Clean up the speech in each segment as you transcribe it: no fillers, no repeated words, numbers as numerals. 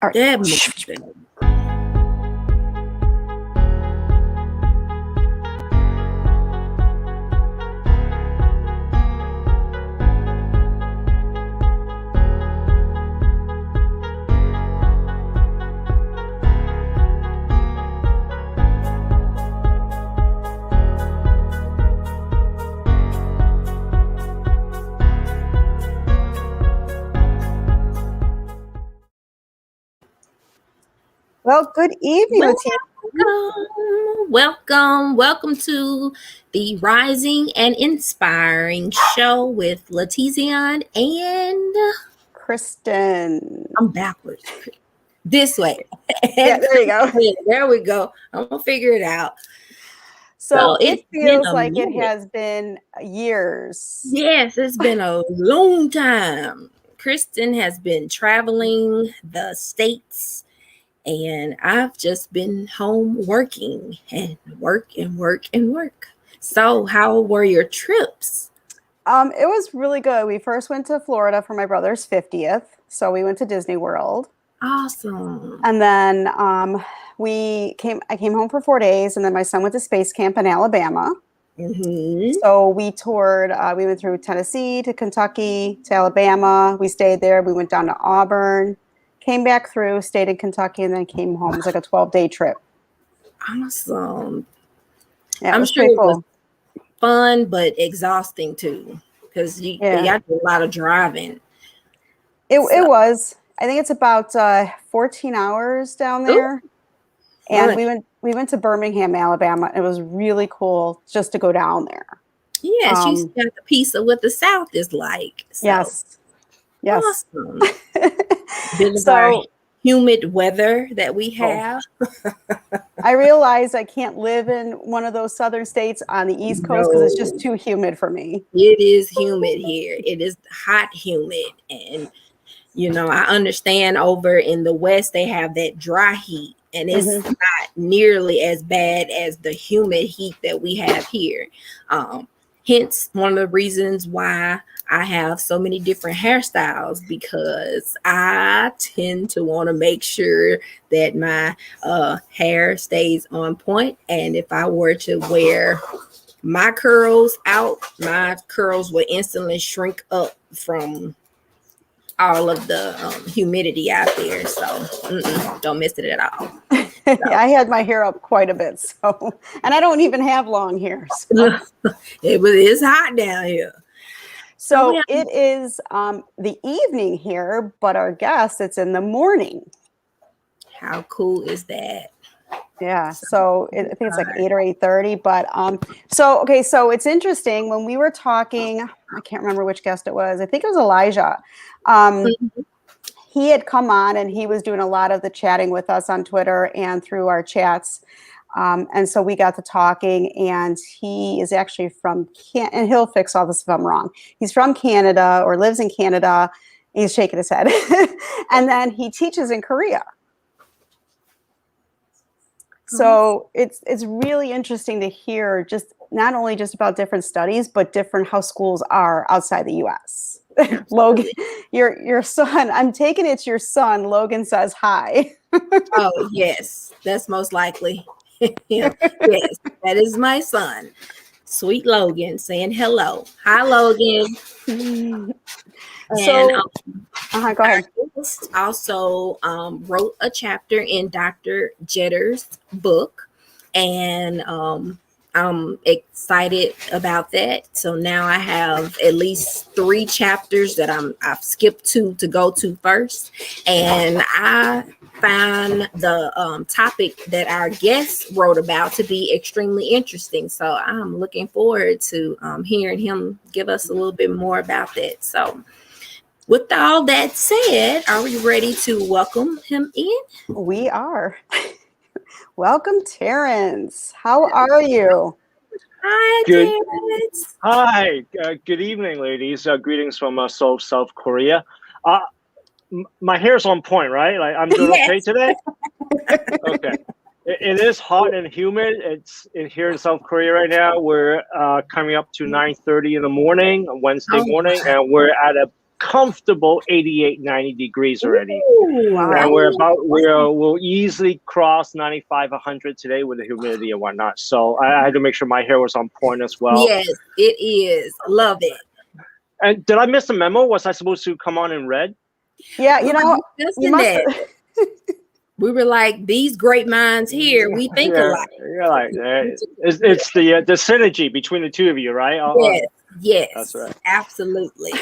All right. That must be. Well, good evening, Welcome to the Rising and Inspiring Show with LaTezeon and Kristen. I'm backwards. This way. Yeah, there you go. There we go. I'm gonna figure it out. So it feels been a like it minute. has been years. Yes, it's been a long time. Kristen has been traveling the states, and I've just been home working and work and work and work. So, how were your trips? It was really good. We first went to Florida for my brother's 50th. So we went to Disney World. Awesome. And then I came home for 4 days, and then my son went to space camp in Alabama. Mm-hmm. So we toured, we went through Tennessee to Kentucky to Alabama. We stayed there. We went down to Auburn, came back through, stayed in Kentucky, and then came home. It was like a 12-day trip. Awesome. Yeah, I'm was sure pretty it cool. was fun, but exhausting too, because you got a lot of driving. It was. I think it's about 14 hours down there. Ooh, and we went to Birmingham, Alabama. It was really cool just to go down there. Yes, you got the piece of what the South is like. So. Yes. Awesome. Bit of our humid weather that we have. I realize I can't live in one of those southern states on the East Coast because it's just too humid for me. It is humid here. It is hot humid. And, I understand over in the West, they have that dry heat. And it's not nearly as bad as the humid heat that we have here. Hence, one of the reasons why I have so many different hairstyles, because I tend to want to make sure that my hair stays on point. And if I were to wear my curls out, my curls would instantly shrink up from all of the humidity out there. So don't miss it at all. So. I had my hair up quite a bit, and I don't even have long hair. So. It is hot down here. So it is the evening here, but our guest, it's in the morning. How cool is that? Yeah, so I think it's like 8 or 8:30. But so it's interesting when we were talking. I can't remember which guest it was. I think it was Elijah. He had come on and he was doing a lot of the chatting with us on Twitter and through our chats. And so we got to talking, and he is actually from and he'll fix all this if I'm wrong. He's from Canada or lives in Canada. He's shaking his head. And then he teaches in Korea. So it's really interesting to hear not only just about different studies, but different how schools are outside the US. Logan, your son, I'm taking it's your son. Logan says hi. Oh, yes, that's most likely. Yes, that is my son, sweet Logan, saying hello. Hi, Logan. So, go ahead. Also wrote a chapter in Dr. Jetter's book, and I'm excited about that. So now I have at least 3 chapters that I've skipped to go to first, and I found the topic that our guest wrote about to be extremely interesting. So I'm looking forward to hearing him give us a little bit more about that. So with all that said, are we ready to welcome him in? We are. Welcome, Terence. How are you? Hi, Terence. Hi. Good evening, ladies. Greetings from Seoul, South Korea. My hair's on point, right? Like I'm doing okay today? Okay. It is hot and humid. It's here in South Korea right now. We're coming up to 9:30 in the morning, Wednesday morning, and we're at a comfortable 88, 90 degrees already. Ooh, And we'll easily cross 95, 100 today with the humidity and whatnot. So I had to make sure my hair was on point as well. Yes, it is. Love it. And did I miss the memo? Was I supposed to come on in red? Yeah, you know, you must have. We were like, these great minds here, we think alike. You're like, it's the synergy between the two of you, right? Yes, that's right. Absolutely.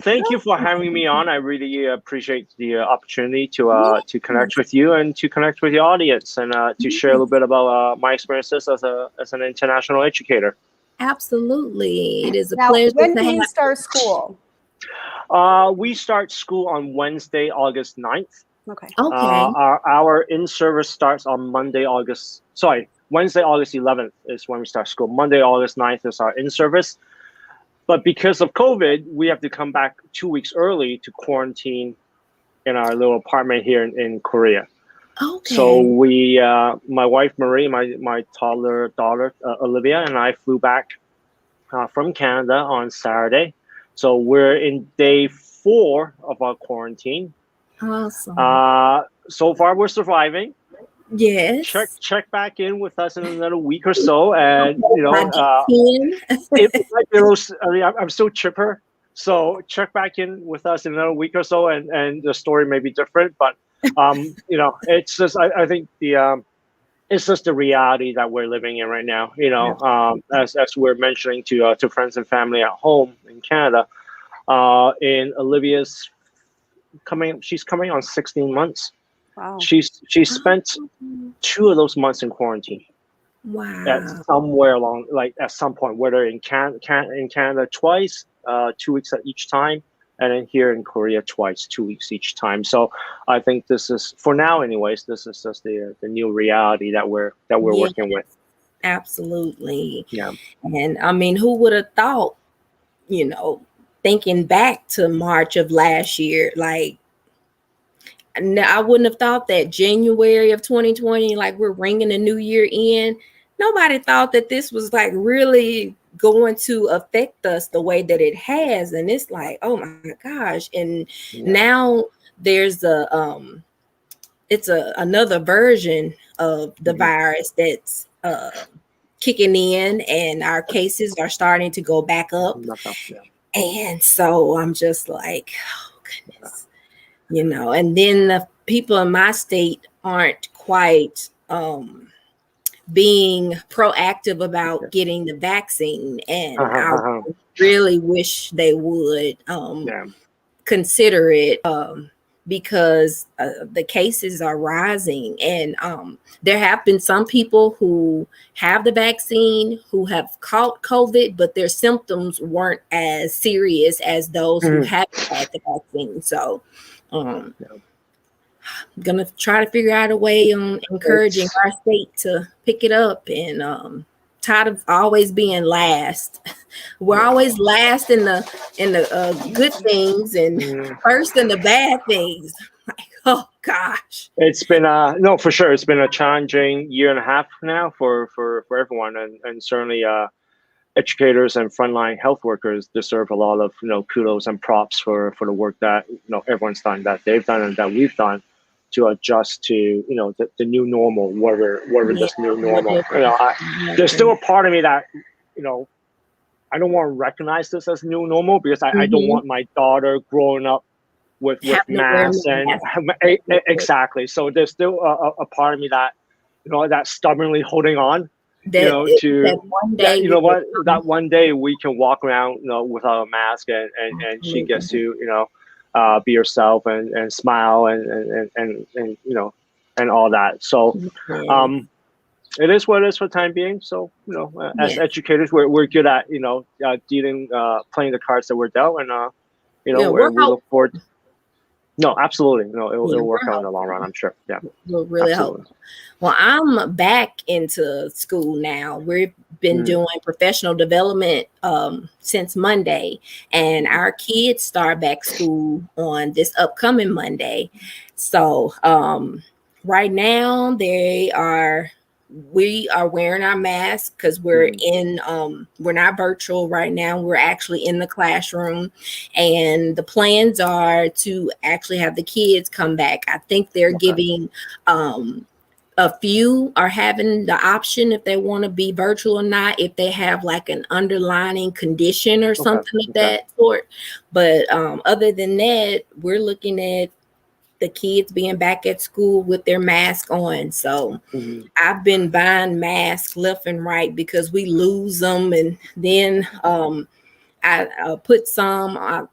Thank you for having me on. I really appreciate the opportunity to connect with you and to connect with the audience and to share a little bit about my experiences as an international educator. Absolutely, it is a pleasure. When do you start school? We start school on Wednesday, August 9th. Okay. Our in-service starts on Wednesday, August 11th is when we start school. Monday, August 9th is our in-service. But because of COVID, we have to come back 2 weeks early to quarantine in our little apartment here in Korea. Okay. So my wife Marie, my toddler daughter Olivia, and I flew back from Canada on Saturday. So we're in day 4 of our quarantine. Awesome. So far we're surviving. Yes. Check back in with us in another week or so, and I'm still chipper. So check back in with us in another week or so, and the story may be different, but it's just I think it's just the reality that we're living in right now. As we're mentioning to friends and family at home in Canada, in Olivia's she's coming on 16 months. Wow. She spent 2 of those months in quarantine. Wow. At some point, whether in Canada twice, 2 weeks at each time, and then here in Korea twice, 2 weeks each time. So I think this is, for now anyways, this is just the new reality that we're working with. Absolutely. Yeah. And I mean, who would have thought, thinking back to March of last year, like, I wouldn't have thought that January of 2020, like we're ringing the new year in. Nobody thought that this was like really going to affect us the way that it has. And it's like, oh my gosh. And now there's another version of the virus that's kicking in, and our cases are starting to go back up. And so I'm just like, oh goodness. And then the people in my state aren't quite being proactive about getting the vaccine. And I really wish they would consider it because the cases are rising. And there have been some people who have the vaccine who have caught COVID, but their symptoms weren't as serious as those who haven't had the vaccine. So I'm gonna try to figure out a way on encouraging our state to pick it up, and tired of always being last. We're always last in the good things and first in the bad things. Like, oh gosh, it's been for sure. It's been a challenging year and a half now for everyone, and certainly educators and frontline health workers deserve a lot of kudos and props for the work that everyone's done, that they've done, and that we've done to adjust to the new normal, whatever this new normal. There's still a part of me that I don't want to recognize this as new normal, because I don't want my daughter growing up with masks and exactly. So there's still a part of me that that's stubbornly holding on. That one day we can walk around without a mask, and she gets to be herself and smile and all that. So it is what it is for the time being. So as educators, we're good at dealing, playing the cards that we're dealt, and we look forward. No, absolutely. It'll work out in the long run, I'm sure. Yeah. We'll really hope. Well, I'm back into school now. We've been doing professional development since Monday, and our kids start back school on this upcoming Monday. So right now they are we are wearing our masks because we're in we're not virtual right now, we're actually in the classroom, and the plans are to actually have the kids come back. I think they're giving a few are having the option if they want to be virtual or not, if they have like an underlying condition or something of that sort. But other than that, we're looking at the kids being back at school with their mask on. So I've been buying masks left and right because we lose them. And then I put some, I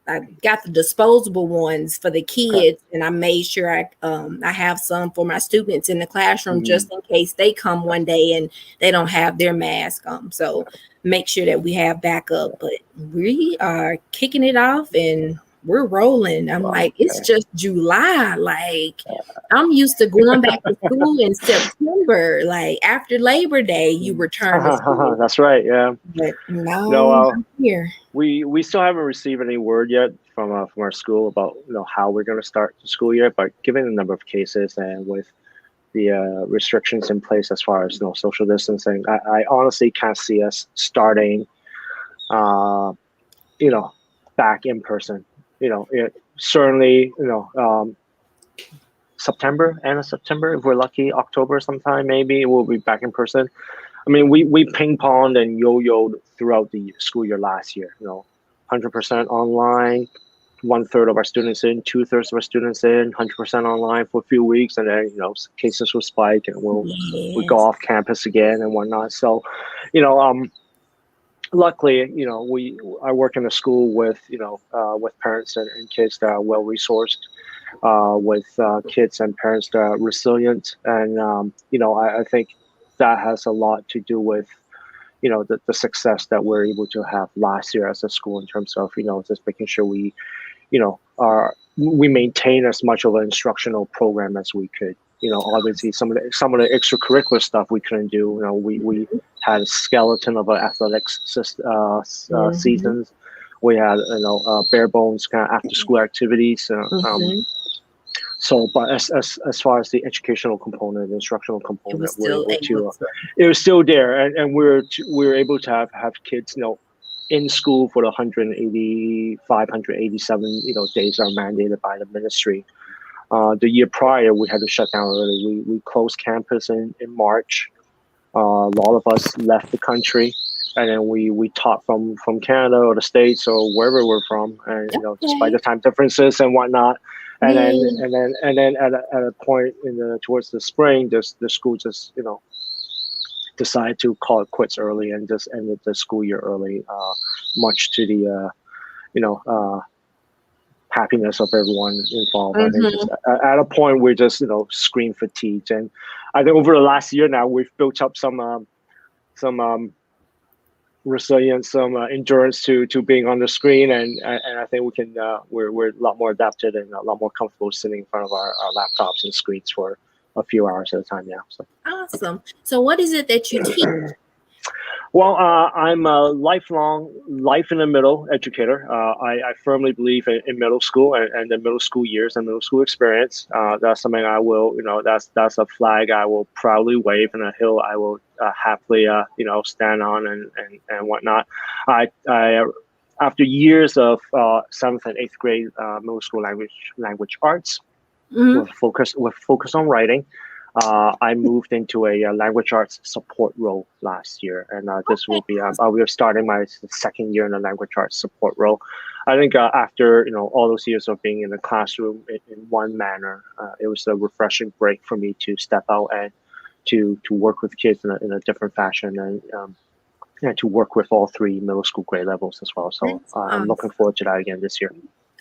got the disposable ones for the kids, and I made sure I have some for my students in the classroom just in case they come one day and they don't have their mask on. So make sure that we have backup. But we are kicking it off and we're rolling. I'm like, it's just July. Like, I'm used to going back to school in September. Like after Labor Day, you return to school. That's right. Yeah. But no, I'm here. We still haven't received any word yet from our school about how we're going to start the school year. But given the number of cases and with the restrictions in place as far as social distancing, I honestly can't see us starting, back in person. Certainly, September, end of September, if we're lucky, October sometime, maybe we'll be back in person. I mean, we ping-ponged and yo-yoed throughout the school year last year, 100% online, 1/3 of our students in, 2/3 of our students in, 100% online for a few weeks, and then, cases will spike and we'll go off campus again and whatnot. So, luckily, I work in a school with parents and kids that are well resourced, with kids and parents that are resilient, and I think that has a lot to do with the success that we're able to have last year as a school in terms of just making sure we we maintain as much of an instructional program as we could. Obviously some of the extracurricular stuff we couldn't do. We had a skeleton of an athletics seasons. We had bare bones kind of after school activities. So, but as far as the educational component, the instructional component, it was still there, and we're able to have kids in school for the 185, 187 days are mandated by the ministry. The year prior, we had to shut down early. We closed campus in March. A lot of us left the country, and then we taught from Canada or the States or wherever we're from, and despite the time differences and whatnot. And then at a point towards the spring, the school just decided to call it quits early and just ended the school year early, much to the happiness of everyone involved. I think just at a point we're just screen fatigued, and I think over the last year now we've built up some resilience, some endurance to being on the screen, and I think we can we're a lot more adapted and a lot more comfortable sitting in front of our laptops and screens for a few hours at a time now. So awesome. So what is it that you teach? Well, I'm a lifelong life in the middle educator. I firmly believe in middle school and the middle school years and middle school experience. That's something I will, that's a flag I will proudly wave, and a hill I will happily, stand on and whatnot. I after years of 7th and 8th grade middle school language arts, with focus on writing. I moved into a language arts support role last year, and this will be we're starting my second year in the language arts support role. I think after all those years of being in the classroom in one manner, it was a refreshing break for me to step out and to work with kids in a different fashion, and to work with all 3 middle school grade levels as well. So I'm looking forward to that again this year.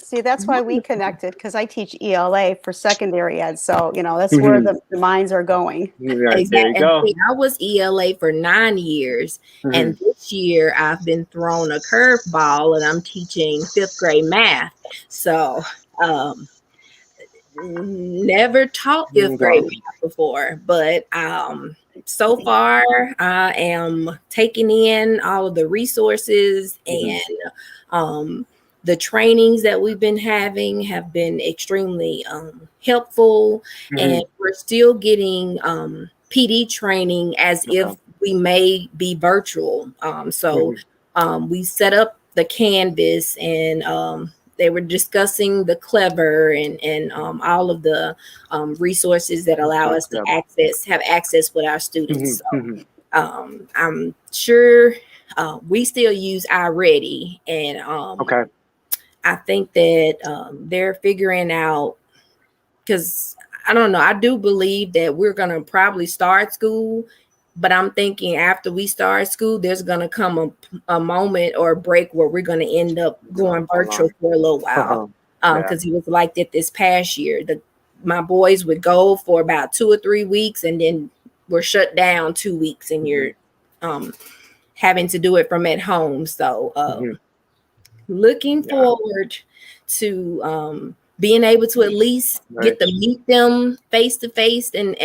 See, that's why we connected, because I teach ELA for secondary ed. So, that's where the minds are going. Right, there you go. I was ELA for 9 years. And this year I've been thrown a curveball and I'm teaching 5th grade math. So never taught 5th grade math before, but so far I am taking in all of the resources, and the trainings that we've been having have been extremely helpful, and we're still getting PD training as if we may be virtual. We set up the Canvas, and they were discussing the Clever and all of the resources that allow us to have access with our students. So, I'm sure we still use iReady, and I think that they're figuring out, because I don't know, I do believe that we're going to probably start school, but I'm thinking after we start school, there's going to come a moment or a break where we're going to end up going virtual for a little while. Because it was like that this past year. My boys would go for about 2 or 3 weeks, and then we're shut down 2 weeks, and you're having to do it from at home. So looking forward to being able to at least get to meet them face to face and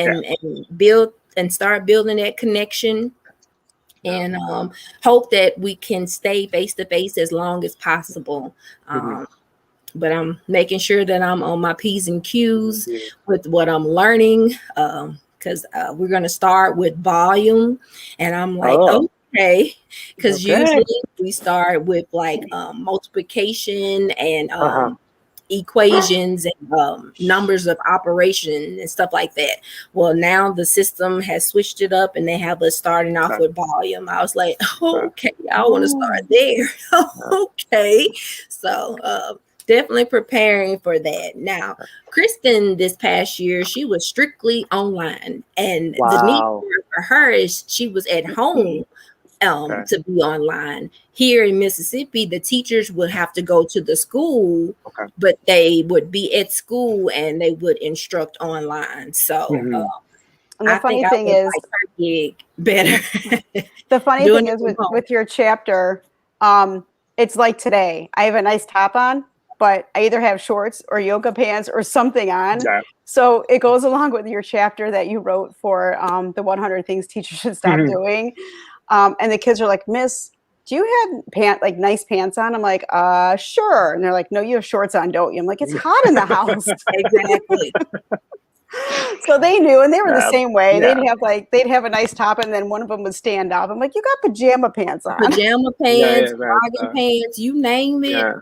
build and start building that connection, and hope that we can stay face to face as long as possible. But I'm making sure that I'm on my P's and Q's with what I'm learning, because we're going to start with volume, and I'm like, okay, because usually we start with like multiplication and equations and numbers of operation and stuff like that. Well, now the system has switched it up, and they have us starting off with volume. I was like, okay, I want to start there. Okay, so definitely preparing for that. Now, Kristen, this past year, she was strictly online, and the need for her is she was at home to be online. Here in Mississippi, the teachers would have to go to the school, but they would be at school and they would instruct online. So and the funny thing is, like her gig better. The funny thing is with your chapter, it's like today. I have a nice top on, but I either have shorts or yoga pants or something on. So it goes along with your chapter that you wrote for the 100 things teachers should stop doing. And the kids are like, Miss, do you have nice pants on? I'm like, sure. And they're like, no, you have shorts on, don't you? I'm like, it's hot in the house. Exactly. So they knew, and they were the same way. They'd have a nice top, and then one of them would stand up. I'm like, you got pajama pants on. Pajama pants, jogging pants, you name it.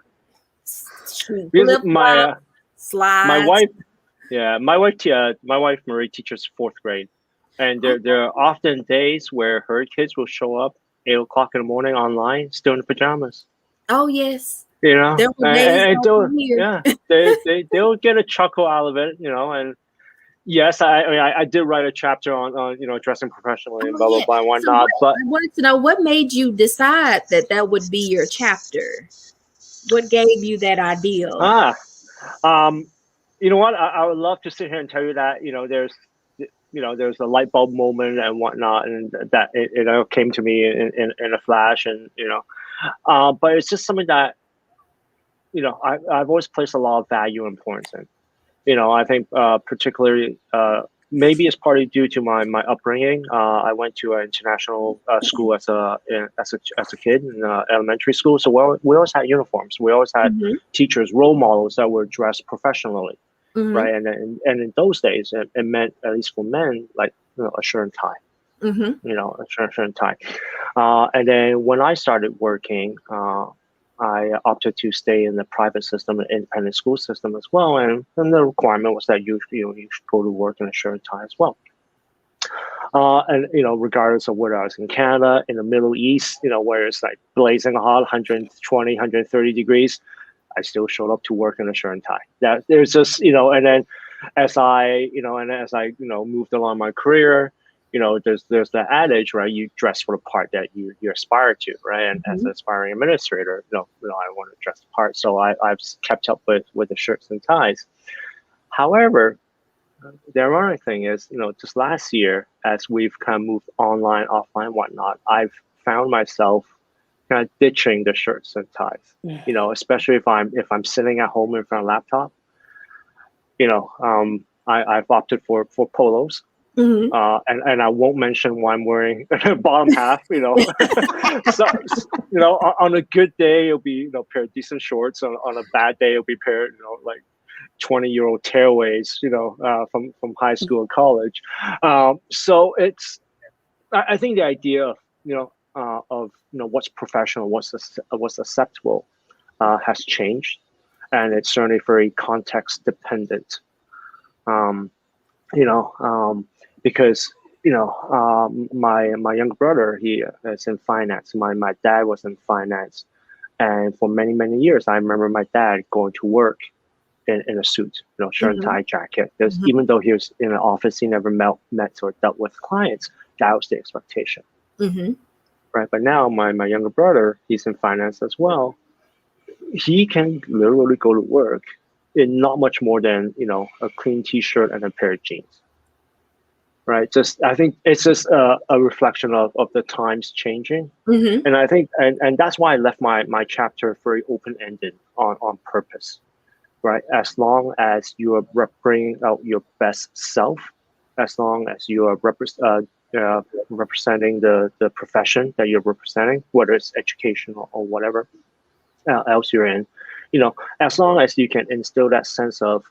My slides. My wife Marie teaches 4th grade, and there are often days where her kids will show up 8 o'clock in the morning online, still in pajamas. Oh yes, you know, there were days they'll get a chuckle out of it, you know. And yes, I did write a chapter on you know, dressing professionally and blah blah blah and whatnot. So but I wanted to know, what made you decide that would be your chapter? What gave you that idea? You know what? I would love to sit here and tell you that, you know, there's a light bulb moment and whatnot, and that it came to me in a flash, and you know, but it's just something that, you know, I've always placed a lot of value and importance in. You know, I think particularly maybe it's partly due to my upbringing. I went to an international school as a kid in elementary school, so we always had uniforms. We always had teachers, role models that were dressed professionally. Right, and in those days, it meant, at least for men, like, you know, a shirt and tie. You know, a shirt and tie. And then when I started working, I opted to stay in the private system, the independent school system as well, and the requirement was that you should go to work in a shirt and tie as well. And you know, regardless of whether I was in Canada, in the Middle East, you know, where it's like blazing hot, 120, 130 degrees. I still showed up to work in a shirt and tie. That there's just, you know, and then as I moved along my career, you know, there's the adage, right? You dress for the part that you aspire to, right? And as an aspiring administrator, you know, I want to dress the part, so I've kept up with the shirts and ties. However, the ironic thing is, you know, just last year, as we've kind of moved online, offline, whatnot, I've found myself kind of ditching the shirts and ties, you know, especially if I'm sitting at home in front of a laptop. You know, I've opted for polos, and I won't mention why I'm wearing bottom half. You know, so you know, on a good day it'll be, you know, a pair of decent shorts. On a bad day it'll be a pair, you know, like 20-year-old tearaways, from high school and college. So I think the idea of what's professional, what's acceptable, has changed, and it's certainly very context dependent. Because my younger brother, he is in finance. My dad was in finance, and for many years, I remember my dad going to work in a suit, shirt and tie jacket. Because even though he was in an office, he never met or dealt with clients. That was the expectation, right? But now my younger brother, he's in finance as well. He can literally go to work in not much more than a clean T-shirt and a pair of jeans, right? I think it's just a reflection of the times changing, and I think and that's why I left my chapter very open-ended on purpose, right? As long as you are bringing out your best self, as long as you are representing the profession that you're representing, whether it's education or whatever else you're in, as long as you can instill that sense of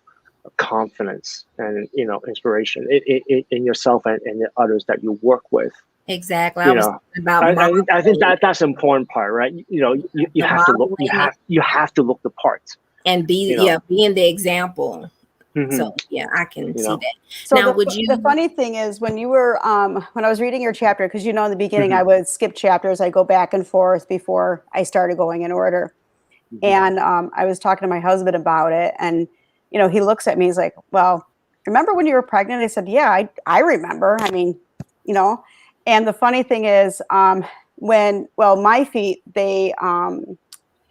confidence and inspiration in yourself and the others that you work with. Exactly. I think that's an important part, right? You have to look. You have to look the part and being the example. So I can see that. So now, the funny thing is, when you were when I was reading your chapter, because in the beginning I would skip chapters, I go back and forth before I started going in order, and I was talking to my husband about it, and he looks at me, he's like, "Well, remember when you were pregnant?" I said, "Yeah, I remember. I mean, And the funny thing is, my feet they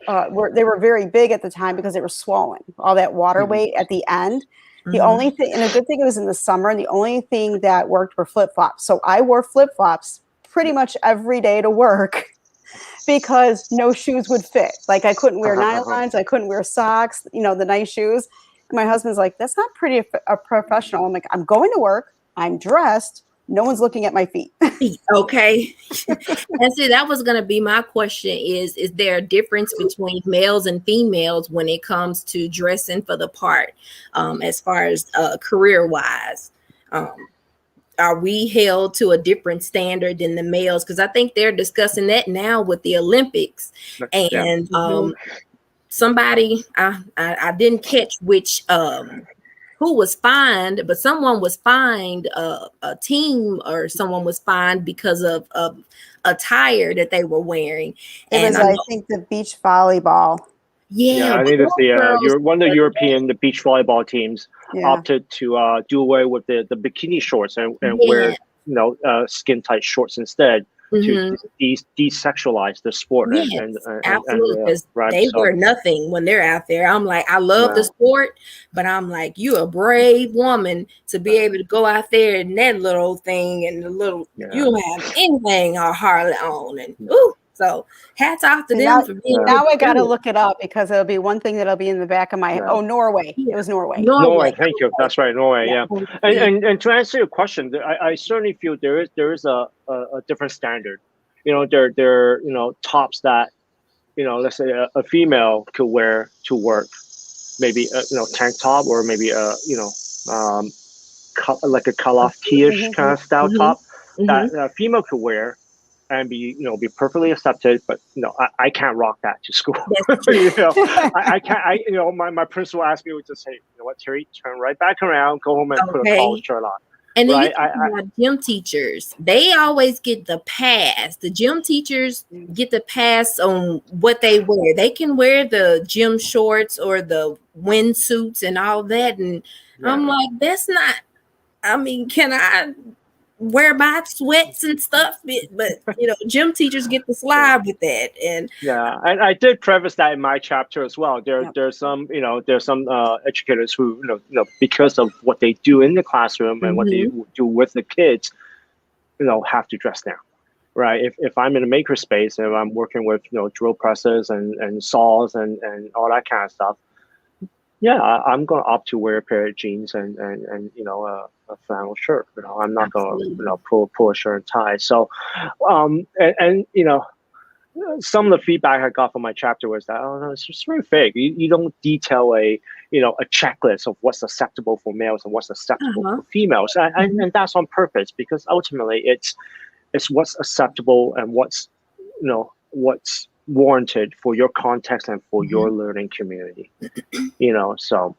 were very big at the time because they were swollen, all that water weight at the end. The only thing, and the good thing, it was in the summer, and the only thing that worked were flip-flops. So I wore flip-flops pretty much every day to work because no shoes would fit. Like I couldn't wear nylons, I couldn't wear socks, the nice shoes. And my husband's like, "That's not pretty a professional." I'm like, "I'm going to work, I'm dressed, no one's looking at my feet." Okay. And see, that was going to be my question is there a difference between males and females when it comes to dressing for the part, as far as career wise? Are we held to a different standard than the males? Because I think they're discussing that now with the Olympics. And somebody, I didn't catch which who was fined, but someone was fined, a team or someone was fined because of attire that they were wearing. And I think the beach volleyball. Yeah, I think it's one of the beach volleyball teams opted to do away with the bikini shorts and wear skin tight shorts instead. To desexualize the sport. Absolutely, because they wear nothing when they're out there. I'm like, I love the sport, but I'm like, you a brave woman to be able to go out there in that little thing and you don't have anything or hardly on, and so hats off to them for being. Now I got to look it up because it'll be one thing that'll be in the back of my. Oh, Norway. It was Norway. Norway. Thank you. That's right. Norway. Yeah. And to answer your question, I certainly feel there is a different standard. There tops that let's say a female could wear to work, maybe tank top or maybe like a cut-off tee-ish kind of style top that a female could wear and be perfectly accepted, but I can't rock that to school. I can't. My principal asked me to say, what, Terry, turn right back around, go home and put a collared shirt on. And then you talk about gym teachers. They always get the pass. The gym teachers get the pass on what they wear. They can wear the gym shorts or the windsuits and all that. And I'm like, that's not. I mean, can I wear my sweats and stuff? But gym teachers get the slide with that. And and I did preface that in my chapter as well. There's some educators who because of what they do in the classroom and what they do with the kids, have to dress down, right? If I'm in a maker space and I'm working with drill presses and saws and all that kind of stuff, I'm going to opt to wear a pair of jeans and a flannel shirt. I'm not going to pull a shirt and tie. So some of the feedback I got from my chapter was that, oh no, it's just very vague. You don't detail a checklist of what's acceptable for males and what's acceptable for females, and that's on purpose, because ultimately it's what's acceptable and what's warranted for your context and for your learning community. So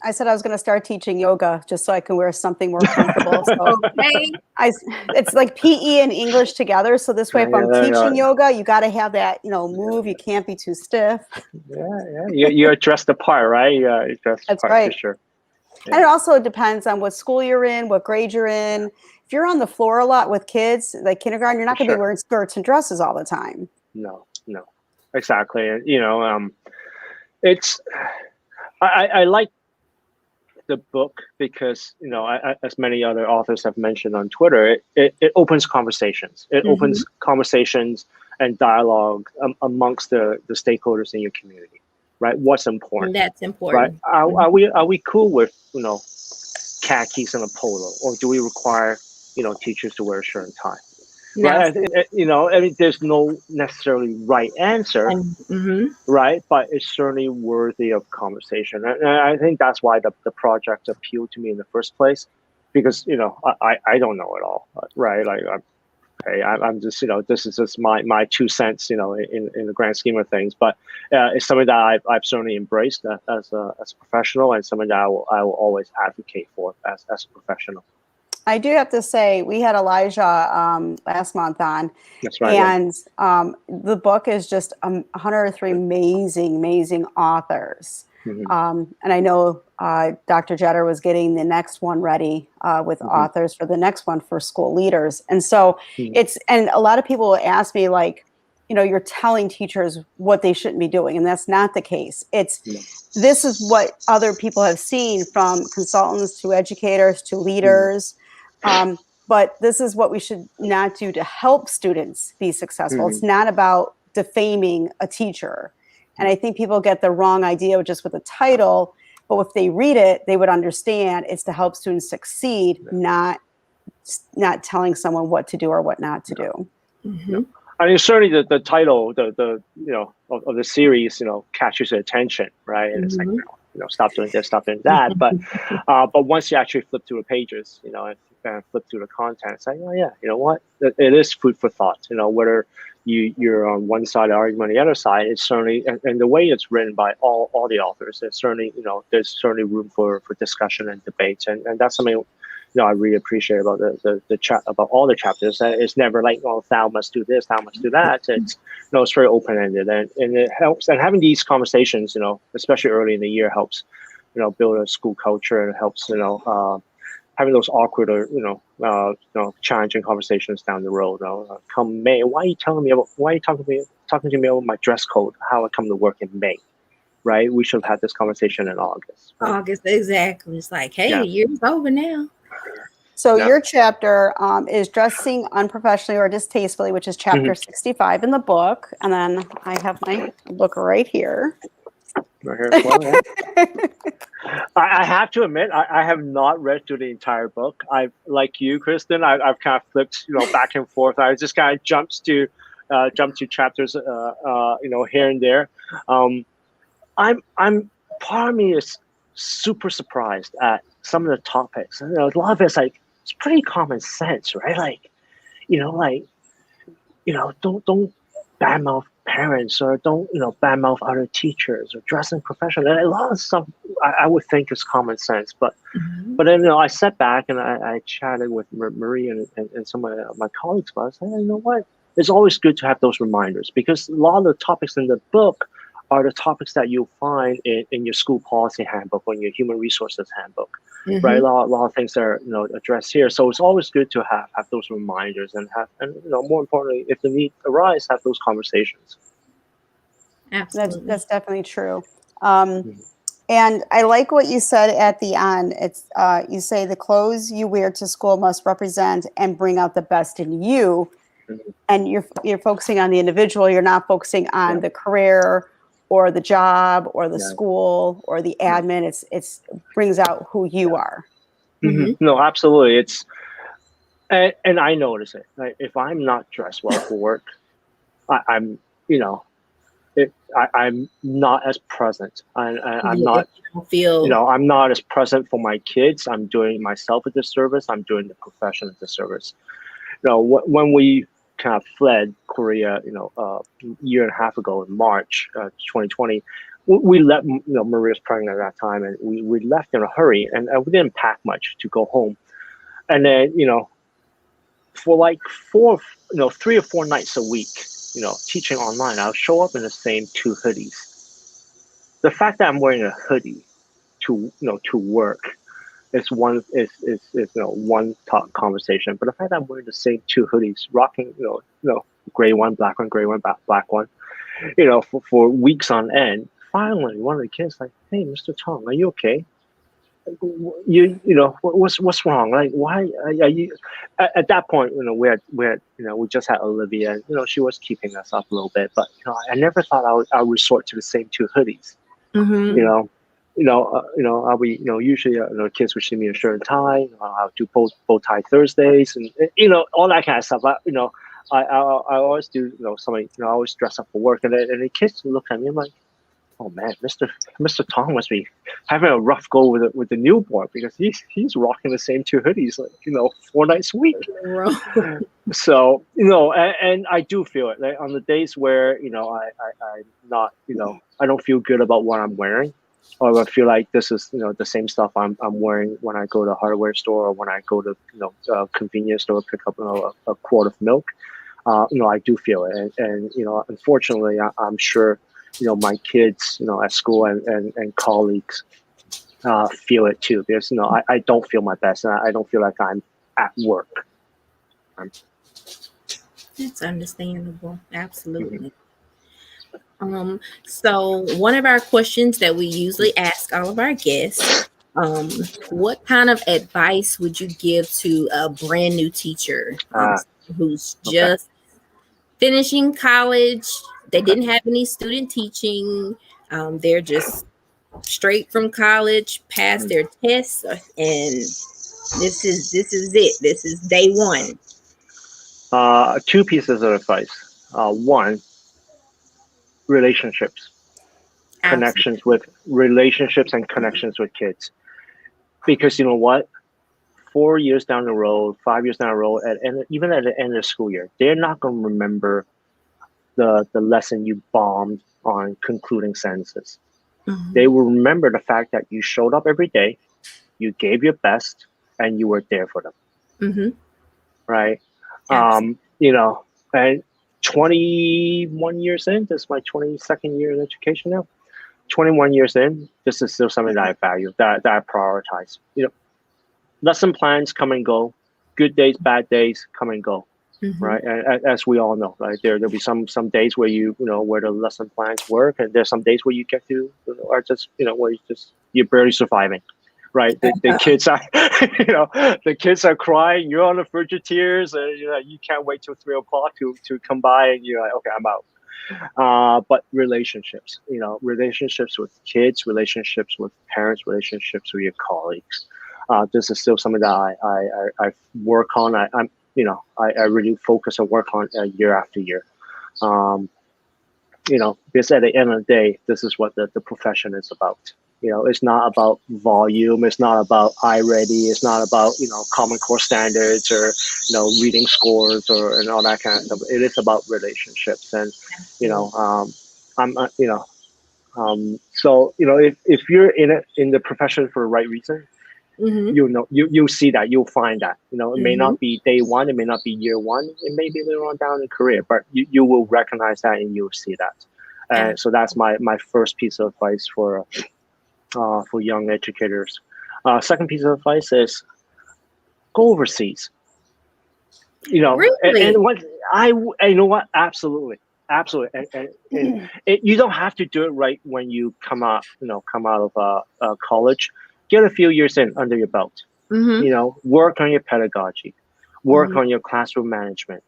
I said I was going to start teaching yoga just so I can wear something more comfortable. So it's like PE and English together. So this way, if I'm teaching yoga, you got to have that, move. You can't be too stiff. Yeah. You're dressed the part, right? Yeah, you're dressed the part, for sure. Yeah. And it also depends on what school you're in, what grade you're in. If you're on the floor a lot with kids, like kindergarten, you're not going to be wearing skirts and dresses all the time. No, exactly. It's I like the book because as many other authors have mentioned on Twitter, it opens conversations. It opens conversations and dialogue amongst the stakeholders in your community, right? What's important? That's important, right? Are we cool with khakis and a polo, or do we require teachers to wear a shirt and tie? No. Right? I mean, there's no necessarily right answer, right? But it's certainly worthy of conversation. And I think that's why the project appealed to me in the first place, because, I don't know it all, right? Like, I'm just, this is just my 2 cents, in the grand scheme of things. But it's something that I've certainly embraced as a professional, and something that I will always advocate for as a professional. I do have to say, we had Elijah last month on. That's right. And the book is just 103 amazing authors. And I know Dr. Jetter was getting the next one ready with authors for the next one for school leaders. And so and a lot of people will ask me, like, you're telling teachers what they shouldn't be doing. And that's not the case. This is what other people have seen, from consultants to educators to leaders. But this is what we should not do to help students be successful. It's not about defaming a teacher. And I think people get the wrong idea just with the title, but if they read it, they would understand it's to help students succeed, not telling someone what to do or what not to do. I mean, certainly the title, of the series, catches your attention, right? And it's like, stop doing this, stop doing that. But once you actually flip through the pages, and flip through the content, it's like, oh yeah, you know what? It is food for thought. Whether you're on one side of the argument, on the other side, it's certainly, and the way it's written by all the authors, it's certainly, there's certainly room for discussion and debate, and that's something I really appreciate about the chat, about all the chapters. It's never like, oh, thou must do this, thou must do that. It's it's very open ended, and it helps. And having these conversations, especially early in the year, helps build a school culture, and helps having those awkward or challenging conversations down the road. Come May, why are you talking to me about my dress code? How I come to work in May, right? We should have had this conversation in August. Right? August, exactly. It's like, hey, the year's over now. So your chapter is dressing unprofessionally or distastefully, which is chapter 65 in the book. And then I have my book right here. Right here as well, yeah. I have to admit, I have not read through the entire book. Like you, Kristen, I've kind of flipped, back and forth. I just kind of jumped to chapters, here and there. I'm part of me is super surprised at some of the topics. A lot of it's like, it's pretty common sense, right? Like, don't badmouth parents, or don't badmouth other teachers, or dressing professionally. A lot of stuff I would think is common sense, but then I sat back and I chatted with Marie and some of my colleagues about it. I said, you know what? It's always good to have those reminders, because a lot of the topics in the book are the topics that you'll find in your school policy handbook or in your human resources handbook, right? A lot of things that are addressed here. So it's always good to have those reminders, and more importantly, if the need arises, have those conversations. Absolutely, that's definitely true. And I like what you said at the end. It's you say the clothes you wear to school must represent and bring out the best in you, and you're focusing on the individual. You're not focusing on the career or the job or the school or the admin. It's brings out who you are. No, absolutely. It's and I notice it. Like, if I'm not dressed well for work, I'm, you know, I'm not as present. I'm Yeah, not, you don't feel. I'm not as present for my kids. I'm doing myself a disservice. I'm doing the profession a disservice. When we kind of fled Korea, a year and a half ago in March 2020, we left. Maria was pregnant at that time, and we left in a hurry, and we didn't pack much to go home. And then, for like 3 or 4 nights a week, teaching online, I'll show up in the same 2 hoodies. The fact that I'm wearing a hoodie to work is one top conversation. But the fact that I'm wearing the same 2 hoodies, rocking gray one, black one, gray one, black one, for weeks on end, finally one of the kids like, "Hey, Mr. Tong, are you okay? What's wrong? Like, why are you?" At that point, we just had Olivia, and she was keeping us up a little bit, but I never thought I would resort to the same 2 hoodies. Mm-hmm. I'll be, usually, kids would see me in shirt and tie. I'll do bow tie Thursdays, and all that kind of stuff. I always do, something. I always dress up for work, and the kids look at me. I'm like, oh man, Mr. Tong must be having a rough go with the newborn, because he's rocking the same 2 hoodies, 4 nights a week. So and I do feel it, like, on the days where I'm not, I don't feel good about what I'm wearing, or I feel like this is the same stuff I'm wearing when I go to a hardware store, or when I go to a convenience store, pick up a quart of milk. I do feel it, and unfortunately, I'm sure my kids at school and colleagues feel it too, because I don't feel my best, and I don't feel like I'm at work. It's understandable. Absolutely. So one of our questions that we usually ask all of our guests, what kind of advice would you give to a brand new teacher who's just finishing college? They didn't have any student teaching. They're just straight from college, passed their tests, and this is it. This is day one. 2 pieces of advice. One, relationships. Relationships and connections with kids. Because you know what? 4 years down the road, 5 years down the road, and even at the end of the school year, they're not going to remember the lesson you bombed on concluding sentences. Mm-hmm. They will remember the fact that you showed up every day, you gave your best, and you were there for them. Mm-hmm. Right? And 21 years in, this is my 22nd year in education now. 21 years in, this is still something that I value, that I prioritize. Lesson plans come and go, good days, bad days come and go, right? And as we all know, right, there'll be some days where where the lesson plans work, and there's some days where you get to, are just where you're barely surviving, right? The kids are, the kids are crying, you're on the verge of tears, and you can't wait till 3 o'clock to come by, and you're like, okay, I'm out. But relationships, relationships with kids, relationships with parents, relationships with your colleagues. This is still something that I work on. I really focus and work on year after year. Because at the end of the day, this is what the profession is about. It's not about volume. It's not about iReady. It's not about Common Core standards, or reading scores, and all that kind of stuff. It is about relationships, and so if you're in the profession for the right reason, you'll see that, you'll find that it may not be day one, it may not be year one, it may be later on down in career, but you will recognize that, and you'll see that. And so that's my first piece of advice for young educators. Second piece of advice is go overseas. Really? And what absolutely. And you don't have to do it right when you come out of college. Get a few years in under your belt. Work on your pedagogy, work on your classroom management,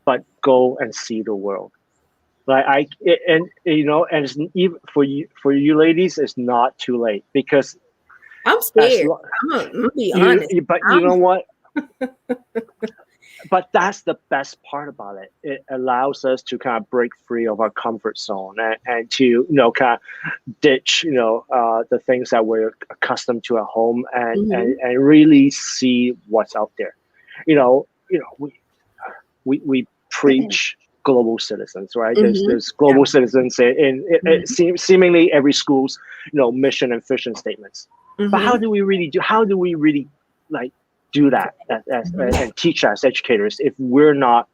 but go and see the world. And it's even for you ladies, it's not too late, because I'm scared. I'm gonna be honest. But you know what? but that's the best part about it. It allows us to kind of break free of our comfort zone and to kind of ditch the things that we're accustomed to at home and really see what's out there. We preach global citizens, right? There's global citizens in seemingly every school's mission and vision statements. But how do we really do that and teach as educators if we're not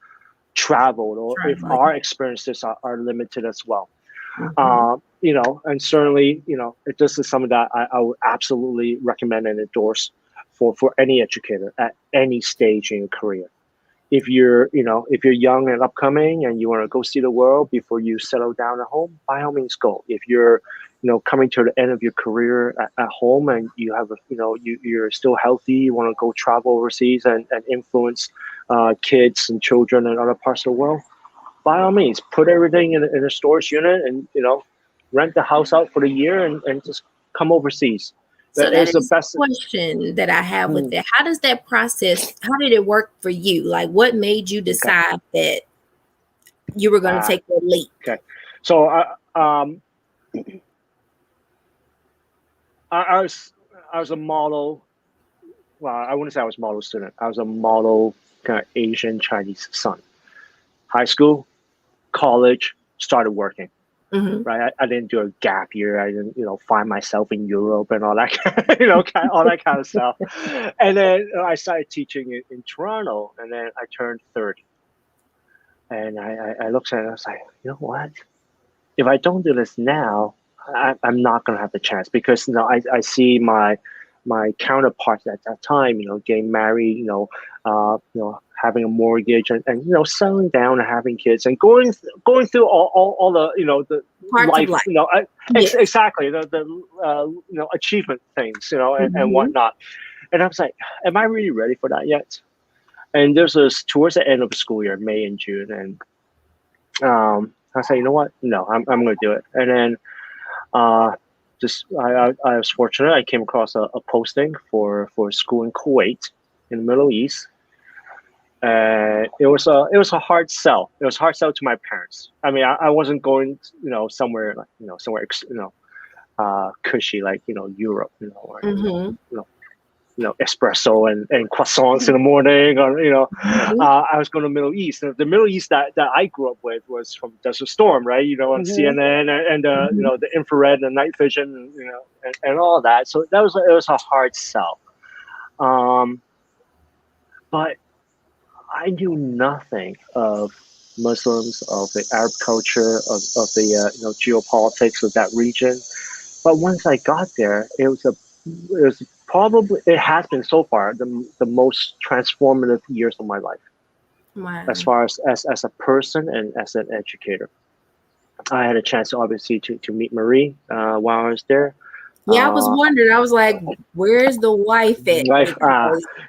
traveled or if our experiences are limited as well? And certainly, this is something that I would absolutely recommend and endorse for any educator at any stage in your career. If you're young and upcoming and you want to go see the world before you settle down at home, by all means go. If you're coming to the end of your career at home and you have you're still healthy, you want to go travel overseas and influence kids and children in other parts of the world, by all means, put everything in a storage unit and rent the house out for the year and just come overseas. So that is the best question that I have with that. How does that process, how did it work for you? Like, what made you decide that you were going to take that leap? Okay. So I was a model. Well, I wouldn't say I was a model student. I was a model kind of Asian Chinese son. High school, college, started working. Right, I didn't do a gap year. I didn't, find myself in Europe and all that, all that kind of stuff. And then I started teaching in Toronto, and then I turned 30. And I looked at it, and I was like, you know what? If I don't do this now, I'm not going to have the chance because I see my counterparts at that time, getting married, having a mortgage and settling down and having kids and going through all the the parts life, of life. Exactly the achievement things and whatnot. And I was like, am I really ready for that yet? And there's towards the end of the school year, May and June, and I said, you know what? No, I'm going to do it. And then I was fortunate. I came across a posting for a school in Kuwait in the Middle East. It was a hard sell. It was a hard sell to my parents. I mean, I wasn't going somewhere somewhere cushy like Europe, or, espresso and croissants in the morning, or I was going to the Middle East. And the Middle East that I grew up with was from Desert Storm, right? On CNN and the infrared and night vision, and all that. So it was a hard sell. But I knew nothing of Muslims, of the Arab culture, of the geopolitics of that region. But once I got there, it has been so far the most transformative years of my life. Wow. As far as a person and as an educator. I had a chance obviously to meet Marie while I was there. Yeah, I was wondering. I was like, "Where's the wife at?"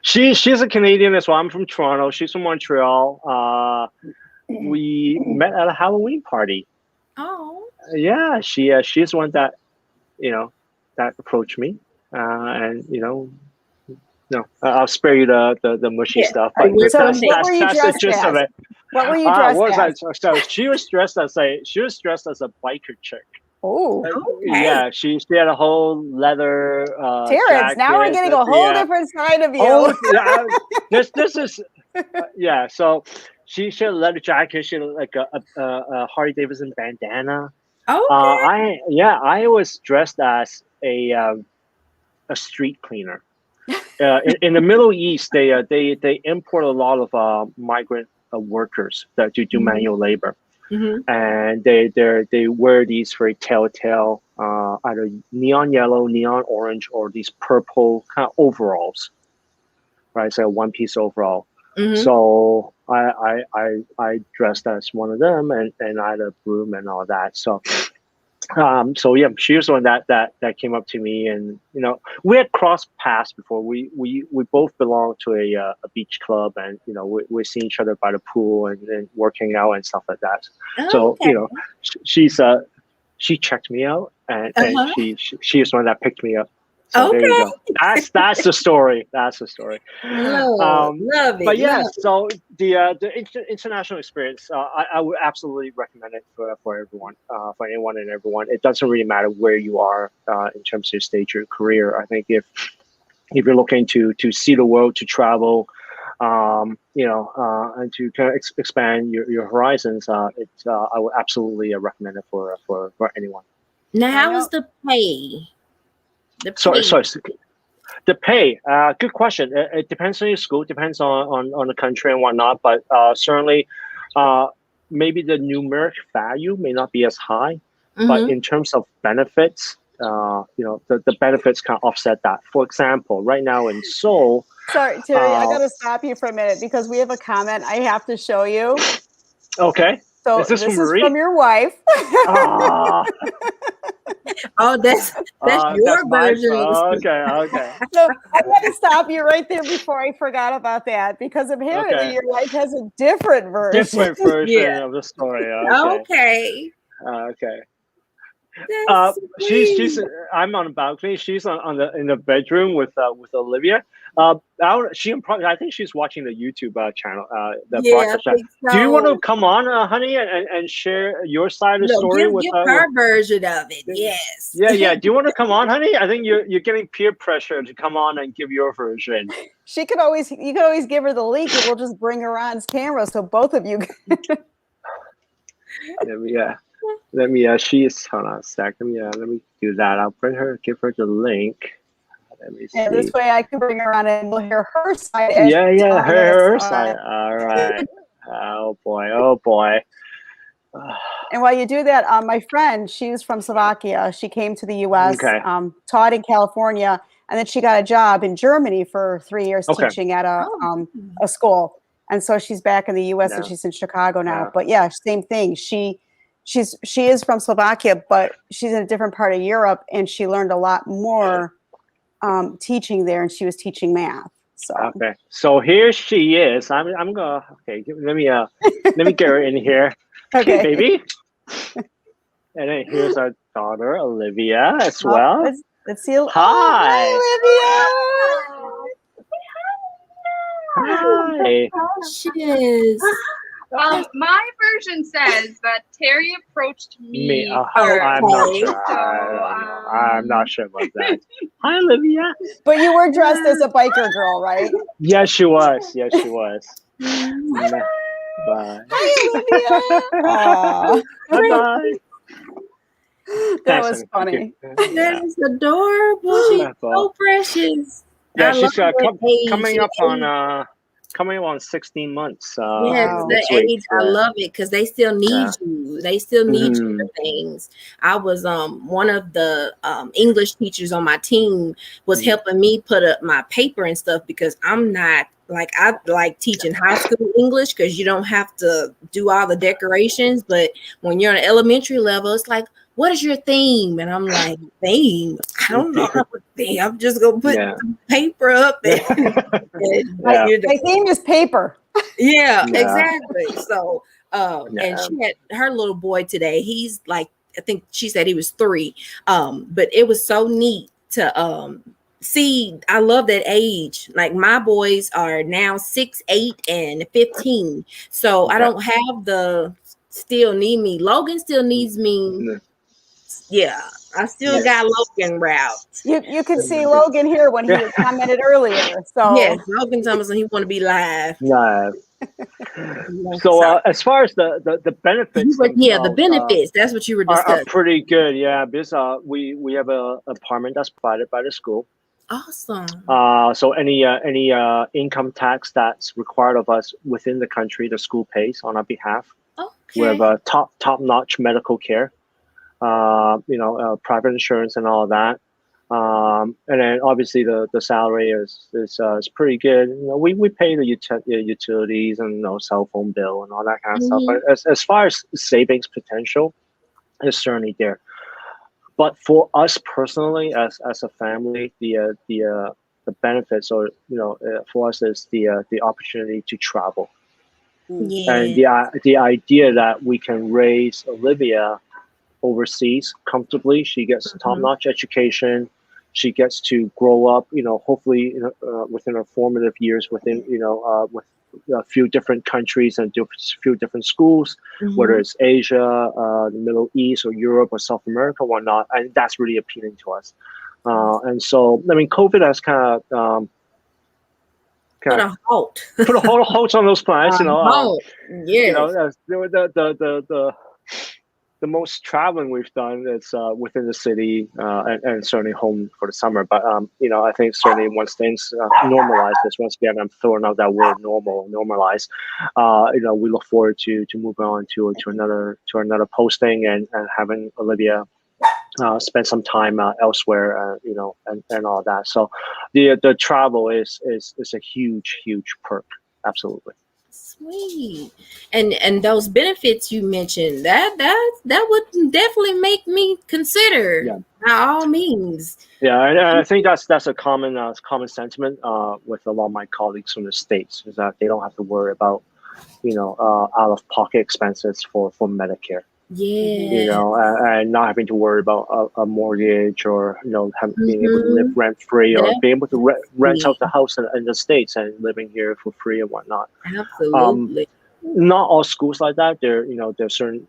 She's a Canadian as well. I'm from Toronto. She's from Montreal. We met at a Halloween party. Oh. Yeah, she's one that that approached me, and I'll spare you the mushy stuff. But that's the gist of it. What were you dressed as? So she was dressed as a biker chick. Oh, okay. Yeah, she had a whole leather Terence, jacket. now we're getting a whole different side of you. This is so she had a leather jacket. She had like a Harley Davidson bandana. Okay. I was dressed as a street cleaner. In the Middle East, they import a lot of migrant workers that do manual labor. And they wear these very telltale either neon yellow, neon orange, or these purple kind of overalls, right? So a one-piece overall. So I dressed as one of them, and I had a broom and all that. So she was the one that came up to me, and we had crossed paths before. We both belonged to a beach club, and we're seeing each other by the pool and working out and stuff like that. So she checked me out, and she was the one that picked me up. So there you Okay. go. That's the story. That's the story. Love it. But yeah, Love it. so the international experience, I would absolutely recommend it for everyone, for anyone and everyone. It doesn't really matter where you are in terms of your stage of your career. I think if you're looking to see the world, to travel, and to kind of expand your horizons, I would absolutely recommend it for anyone. Now, how is the pay? Sorry. The pay, good question. It depends on your school, depends on the country and whatnot, but certainly maybe the numeric value may not be as high, but in terms of benefits, the benefits can offset that. For example, right now in Seoul. Sorry, Terry, I got to stop you for a minute because we have a comment I have to show you. Okay. So is this from Marie? From your wife. Oh, that's your version. Okay. So I got to stop you right there before I forgot about that because apparently your wife has a different version. Different version of the story. Okay. She's I'm on the balcony. She's in the bedroom with Olivia. I think she's watching the YouTube channel. Broadcast channel. So. Do you want to come on, honey, and share your side of the story give her version of it? Yes. Yeah. Do you want to come on, honey? I think you're getting peer pressure to come on and give your version. You could always give her the link, and we'll just bring her on camera so both of you. Let me she's hold on a second. Let me do that. I'll give her the link. Let me see. And this way I can bring her on and we'll hear her side. Her side. All right. Oh boy. And while you do that, my friend, she's from Slovakia. She came to the U.S., taught in California, and then she got a job in Germany for 3 years teaching at a school. And so she's back in the U.S. and she's in Chicago now. But yeah, same thing. She is from Slovakia, but she's in a different part of Europe, and she learned a lot more teaching there, and she was teaching math. So here she is. I'm gonna let me get her in here. Okay, baby. And then here's our daughter Olivia as well. Let's see. Hi, Olivia. Hi. She is. My version says that Terry approached me. I'm not sure. I'm not sure about that. Hi, Olivia. But you were dressed as a biker girl, right? Yes, she was. Bye. Hi, Olivia. Bye. That was funny. That is adorable. She's so precious. Yeah, she's coming up on 16 months. The age, I love it because they still need you. They still need you for things. I was one of the English teachers on my team was helping me put up my paper and stuff because I'm not I like teaching high school English because you don't have to do all the decorations. But when you're on an elementary level, it's like, what is your theme? And I'm like, theme? I don't know what theme. I'm just gonna put some paper up. My theme is paper. Exactly. So, and she had her little boy today. He's I think she said he was 3. But it was so neat to see. I love that age. Like my boys are now 6, 8, and 15. So I don't have the still need me. Logan still needs me. Yeah, I still got Logan route. You could see Logan here when he commented earlier. So yes, Logan Thomason, he want to be live. So as far as the benefits, the benefits. That's what you were discussing. Are pretty good. Yeah, because we have a apartment that's provided by the school. Awesome. So any income tax that's required of us within the country, the school pays on our behalf. Okay. We have top-notch medical care. Private insurance and all of that. And then obviously the salary is pretty good. We pay the utilities and cell phone bill and all that kind of stuff. But as far as savings potential, it's certainly there. But for us personally, as a family, the benefits for us is the opportunity to travel. And the idea that we can raise Olivia overseas comfortably. She gets top-notch education. She gets to grow up, hopefully within her formative years, within with a few different countries and a few different schools, whether it's Asia, the Middle East, or Europe, or South America, or whatnot, and that's really appealing to us. And so, I mean, COVID has kind of put a halt. put a halt on those plans. Yes. The most traveling we've done is within the city, and certainly home for the summer. But I think certainly once things normalize, this once again I'm throwing out that word normalize. We look forward to moving on to another posting and having Olivia spend some time elsewhere, and all that. So the travel is a huge perk. Absolutely. Sweet. And those benefits you mentioned, that would definitely make me consider, by all means. Yeah, and I think that's a common sentiment with a lot of my colleagues from the States, is that they don't have to worry about out of pocket expenses for Medicare. Yeah. And not having to worry about a mortgage, or being able to live rent free, or being able to rent out the house in the States and living here for free and whatnot. Absolutely. Not all schools like that. There's certain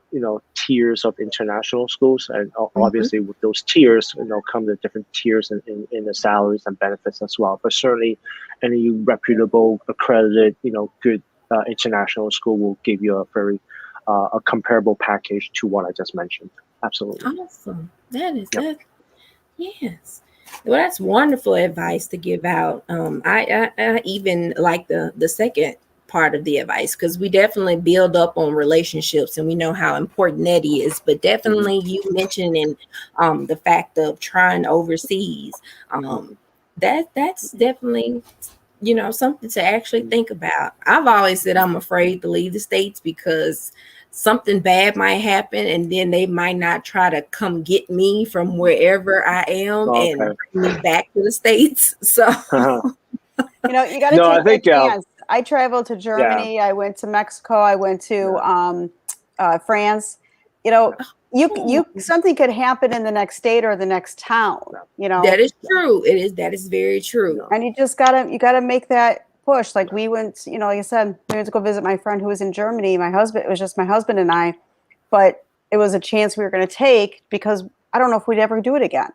tiers of international schools, and obviously with those tiers come the different tiers in the salaries and benefits as well. But certainly any reputable, accredited, good international school will give you a very a comparable package to what I just mentioned. Absolutely. Awesome. That is that. Yes. Well, that's wonderful advice to give out. I even like the second part of the advice, because we definitely build up on relationships and we know how important that is. But definitely you mentioning the fact of trying overseas. That's definitely something to actually think about. I've always said I'm afraid to leave the States because something bad might happen, and then they might not try to come get me from wherever I am and bring me back to the States. So you got to take a chance. I traveled to Germany. I went to Mexico. I went to France. You something could happen in the next state or the next town. That is true. That is very true. And you gotta make that push. Like we went, like I said, we went to go visit my friend who was in Germany. It was just my husband and I, but it was a chance we were going to take, because I don't know if we'd ever do it again.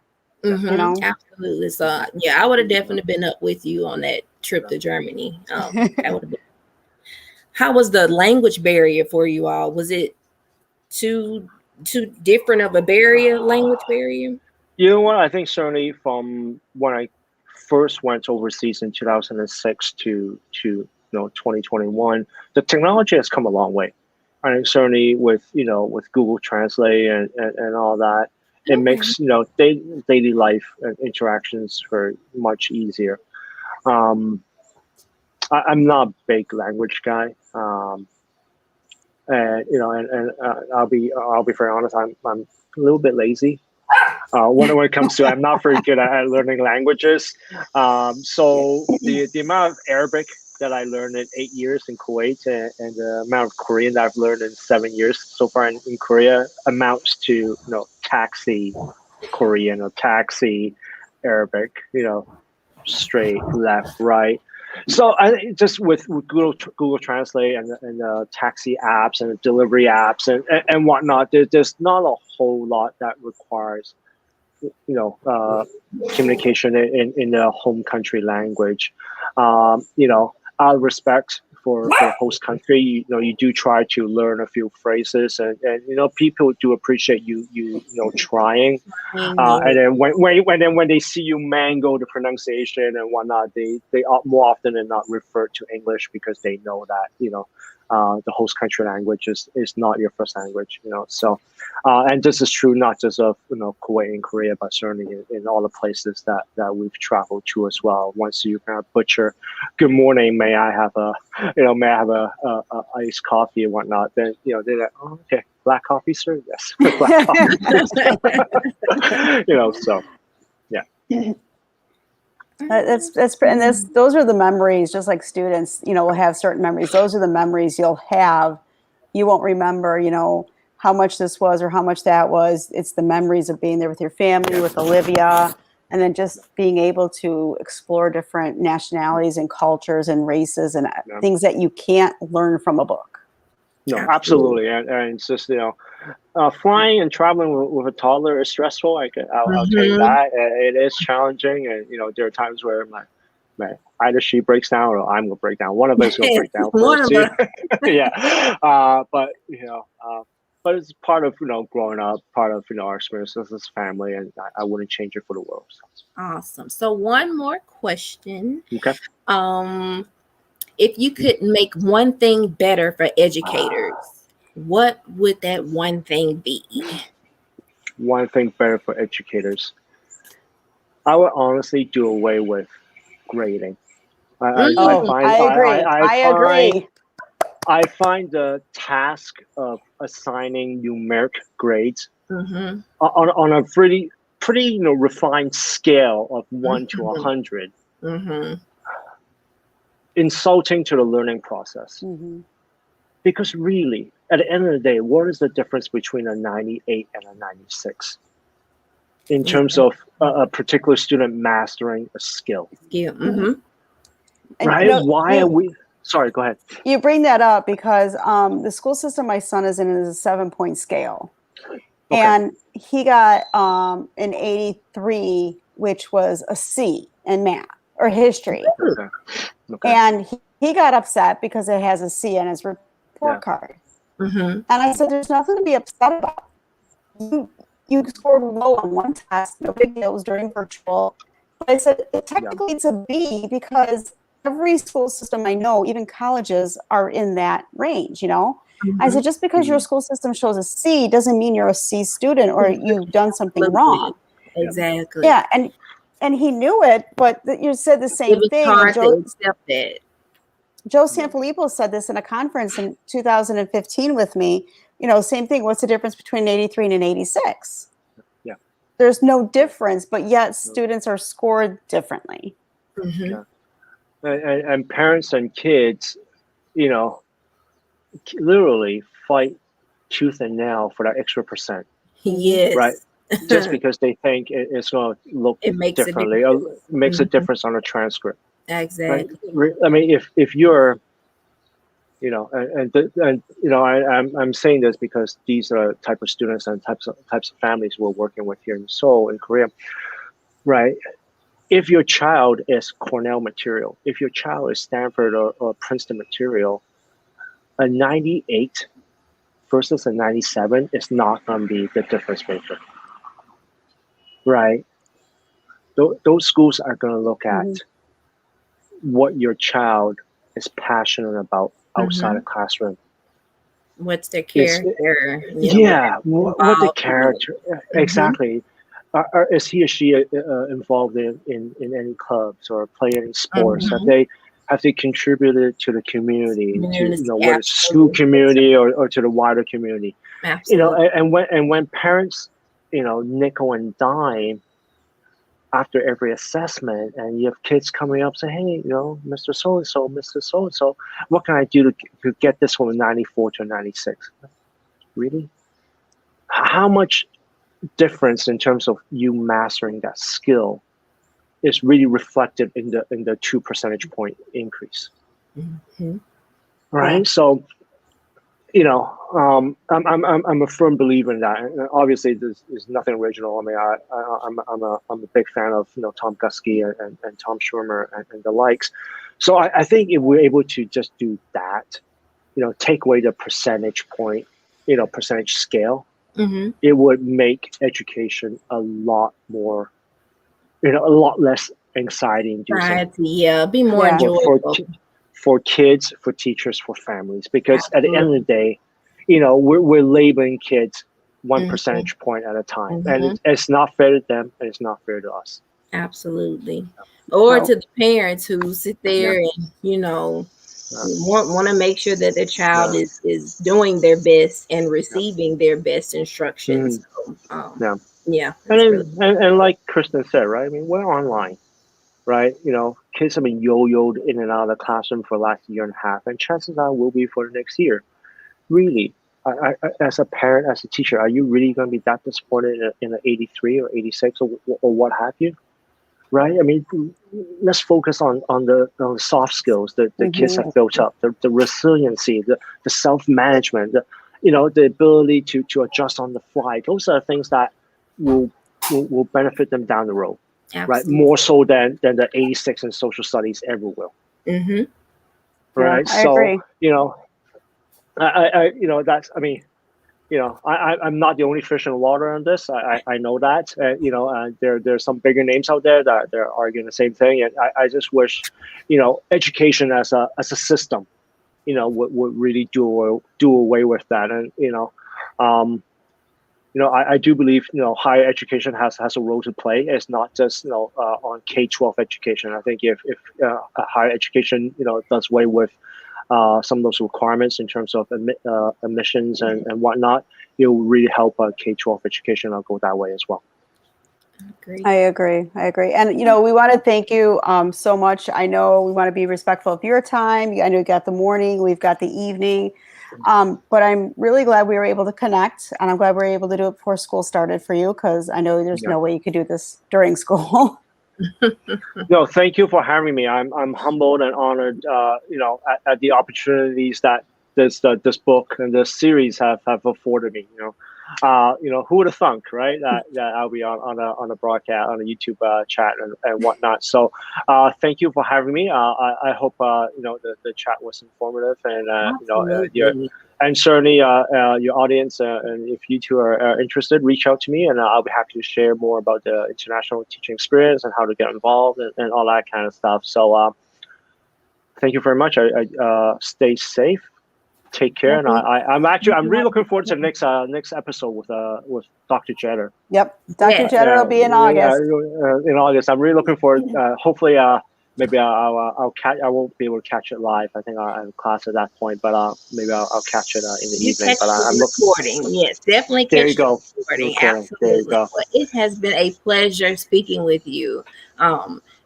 Absolutely. So I would have definitely been up with you on that trip to Germany. That would have been. How was the language barrier for you all? Was it too different of a language barrier? You know what? I think certainly from when I first went overseas in 2006 to 2021, the technology has come a long way. I think certainly with Google Translate and all that, it makes daily life and interactions very much easier. I'm not a big language guy, and I'll be very honest. I'm a little bit lazy. When it comes to, I'm not very good at learning languages. So the amount of Arabic that I learned in 8 years in Kuwait, and the amount of Korean that I've learned in 7 years so far in Korea amounts to taxi Korean or taxi Arabic. Straight, left, right. So I think just with Google Translate and taxi apps and delivery apps and whatnot, there's not a whole lot that requires communication in the home country language. Out of respect for host country, you do try to learn a few phrases, and people do appreciate you trying. And then when they see you mangle the pronunciation and whatnot, they more often than not refer to English, because they know that the host country language is not your first language. So and this is true not just of Kuwait and Korea, but certainly in all the places that we've traveled to as well. Once you kind of butcher "Good morning, may I have a iced coffee" and whatnot, then they're like, "Oh, okay, black coffee, sir." Yes, black coffee. So yeah. Those are the memories. Just like students, will have certain memories. Those are the memories you'll have. You won't remember, how much this was or how much that was. It's the memories of being there with your family, with Olivia, And then just being able to explore different nationalities and cultures and races and things that you can't learn from a book. No, absolutely. And it's just, flying and traveling with a toddler is stressful. I'll tell you that. It is challenging. And, there are times where either she breaks down or I'm going to break down. One of us is going to break down first. Yeah. But it's part of, growing up, part of, our experiences as family. And I wouldn't change it for the world. So. Awesome. So one more question. Okay. If you could make one thing better for educators, what would that one thing be? One thing better for educators. I would honestly do away with grading. I agree. I find the task of assigning numeric grades on a pretty refined scale of 1 to 100 insulting to the learning process. Because really, at the end of the day, what is the difference between a 98 and a 96 in terms of a particular student mastering a skill? Right? Why are we... Sorry, go ahead. You bring that up because the school system my son is in is a 7-point scale. Okay. And he got an 83, which was a C in math or history. Okay. And he got upset because it has a C on his report card. And I said, there's nothing to be upset about. You scored low on one test, no big deal, it was during virtual. But I said, technically it's a B because every school system I know, even colleges, are in that range, I said, just because your school system shows a C doesn't mean you're a C student or you've done something wrong. Exactly. Yeah, and he knew it, but you said the same thing. Hard to accept it. Joe Sanfilippo said this in a conference in 2015 with me. Same thing. What's the difference between an 83 and an 86? Yeah. There's no difference, but yet students are scored differently. Yeah. And parents and kids, literally fight tooth and nail for that extra percent. Yes. Right? Just because they think it's going to look differently. It makes a difference on a transcript. Exactly. Right? I mean, if you're, I'm saying this because these are type of students and types of families we're working with here in Seoul, in Korea, right? If your child is Cornell material, if your child is Stanford or Princeton material, a 98 versus a 97 is not going to be the difference maker, right? Those schools are going to look at what your child is passionate about outside the classroom. What's their character? What the character, exactly. Is he or she involved in any clubs or play any sports? Have they contributed to the community, to whether it's school community or to the wider community? Absolutely. And when parents, nickel and dime after every assessment, and you have kids coming up saying, hey, Mr. So-and-so, Mr. So-and-so, what can I do to get this from a 94 to a 96? Really? How much difference in terms of you mastering that skill is really reflected in the 2 percentage point increase, right? So, I'm a firm believer in that. And obviously, there's nothing original. I mean, I'm a big fan of Tom Guskey and Tom Schwimmer and the likes. So I think if we're able to just do that, take away the percentage point, percentage scale, it would make education a lot more, a lot less anxiety-inducing. Right. Yeah, be more enjoyable. For kids, for teachers, for families. Because at the end of the day, we're labeling kids 1 percentage point at a time. And it's not fair to them, and it's not fair to us. Absolutely. Or to the parents who sit there and, want to make sure that their child is doing their best and receiving their best instructions. So, and like Kristen said, right? I mean, we're online, right? Kids have been yo-yoed in and out of the classroom for the last year and a half, and chances are will be for the next year. Really, I, as a parent, as a teacher, are you really going to be that disappointed in an 83 or 86 or what have you? right? I mean, let's focus on the soft skills that the kids have built up, the resiliency, the self-management, the ability to adjust on the fly. Those are things that will benefit them down the road. Absolutely. Right? More so than the 86 in social studies ever will. Mm-hmm. Right. Yeah, I agree. I'm not the only fish in the water on this. I know that. There's some bigger names out there that they're arguing the same thing. And I just wish, education as a system, would really do away with that. And, I do believe, higher education has a role to play. It's not just, on K-12 education. I think if a higher education, does away with some of those requirements in terms of admissions and whatnot, it will really help K-12 education. I'll go that way as well. I agree. And, we want to thank you so much. I know we want to be respectful of your time. I know you got the morning, we've got the evening. But I'm really glad we were able to connect, and I'm glad we were able to do it before school started for you, because I know there's no way you could do this during school. No, thank you for having me. I'm humbled and honored, at the opportunities that this book and this series have afforded me. Who would have thunk, right? That I'll be on a broadcast, on a YouTube chat and whatnot. So, thank you for having me. I hope the chat was informative, and and certainly your audience, and if you two are interested, reach out to me, and I'll be happy to share more about the international teaching experience and how to get involved and all that kind of stuff. So, thank you very much. I stay safe. Take care, and I'm really looking forward to the next episode with Dr. Jetter. Yep, Dr. Jetter will be in August. In August, I'm really looking forward. Hopefully, maybe I won't be able to catch it live. I think I have class at that point, but maybe I'll catch it in the evening. But I'm recording. Yes, definitely catch there you go. Recording. Absolutely. There you go. Well, it has been a pleasure speaking with you.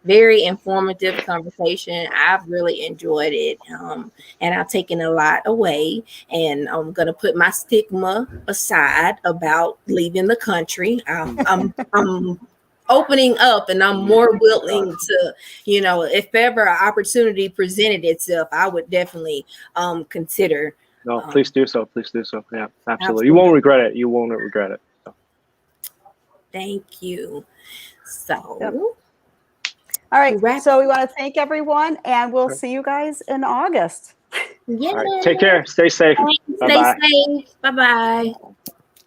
Very informative conversation. I've really enjoyed it, and I've taken a lot away. And I'm gonna put my stigma aside about leaving the country. I'm opening up, and I'm more willing to, if ever an opportunity presented itself, I would definitely consider. No, please do so. Please do so. Yeah, absolutely. You won't regret it. You won't regret it. So. Thank you. So. Yep. All right. So we want to thank everyone, and we'll see you guys in August. Yeah. All right. Take care. Stay safe. Stay safe. Bye-bye.